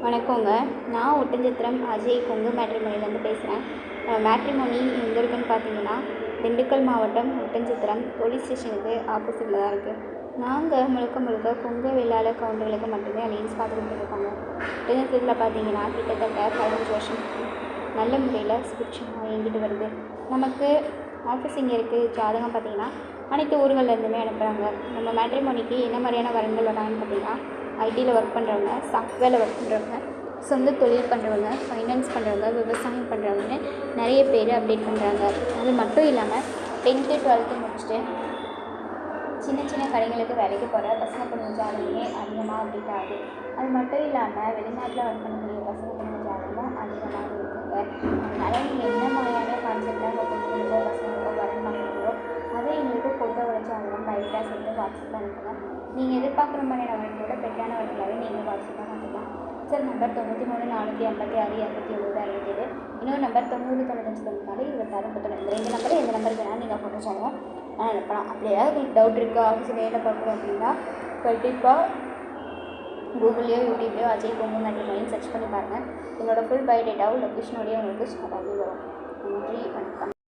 வணக்கங்க. நான் ஒட்டஞ்சத்திரம் அஜய் கொங்கு மேட்ரிமோனிலேருந்து பேசுகிறேன். மேட்ரிமோனி எங்கே இருக்குன்னு பார்த்தீங்கன்னா, திண்டுக்கல் மாவட்டம் ஒட்டஞ்சத்திரம் போலீஸ் ஸ்டேஷனுக்கு ஆப்போசிட்டில் தான் இருக்குது. நாங்கள் முழுக்க கொங்கு வெள்ளாள கவுண்டர்களுக்கு மட்டுமே அலைன்ஸ் பார்த்து கொடுத்துருக்கோங்க. ஒட்டஞ்சத்திரத்தில் பார்த்தீங்கன்னா கிட்டத்தட்ட 15 வருஷம் நல்ல முறையில் சுபிட்சமாக இயங்கிட்டு வருது. நமக்கு ஆஃபீஸ் இங்கே இருக்குது. ஜாதகம் பார்த்தீங்கன்னா அனைத்து ஊர்கள்லேருந்துமே அனுப்புகிறாங்க. நம்ம மேட்ரிமோனிக்கு என்ன மாதிரியான வரன்கள் வராங்கன்னு பார்த்தீங்கன்னா, ஐடியில் ஒர்க் பண்ணுறவங்க, சாஃப்ட்வேரில் ஒர்க் பண்ணுறவங்க, சொந்த தொழில் பண்ணுறவங்க, ஃபைனான்ஸ் பண்ணுறவங்க, விவசாயம் பண்ணுறவங்கன்னு நிறைய பேர் அப்டேட் பண்ணுறாங்க. அது மட்டும் இல்லாமல் 10th 12th முடிச்சுட்டு சின்ன கடைகளுக்கு வேலைக்கு போகிற பசங்க பொண்ணு ஜாதகமே அதிகமாக அப்டேட் ஆகுது. அது மட்டும் இல்லாமல் வெளிநாட்டில் ஒர்க் பண்ணக்கூடிய பசங்க பொண்ணு ஜாதகமும் அதிகமாக இருக்குங்க. அதனால் நீங்கள் என்ன மாதிரியான கான்செப்டாக உங்கள் பொண்ணுங்களுக்கோ பசங்களுக்கோ வரன் பார்க்குறீங்களோ அதை எங்களுக்கு ஃபோட்டோவோட ஜாதகம் பைட்டாக சேர்த்து வாட்ஸ்அப்பில் அனுப்புங்க. நீங்கள் எதிர்பார்க்குற மாதிரியான வரங்களோட பெட்டான வரங்களாகவே நீங்கள் வாட்ஸ்அப்பில் அனுப்பலாம். Sir number 93 456 270 67. இன்னொரு நம்பர் 90 95 94 26 32. இந்த நம்பர் எந்த நம்பர் வேணாலும் நீங்கள் ஃபோட்டோ ஜாதகம் அனுப்பலாம். அப்படி ஏதாவது உங்களுக்கு டவுட் இருக்குது, ஆஃபீஸில் வேலை பார்க்குறோம் அப்படின்னா கண்டிப்பாக கூகுள்லேயோ யூடியூப்லேயோ அஜய் கொங்கு மேட்ரிமோனின்னு சர்ச் பண்ணி பாருங்கள். என்னோடய ஃபுல் பயோடேட்டாவும் லொக்கேஷனோடய உங்களுக்கு ஷேர் ஆகி வரும். நன்றி, வணக்கம்.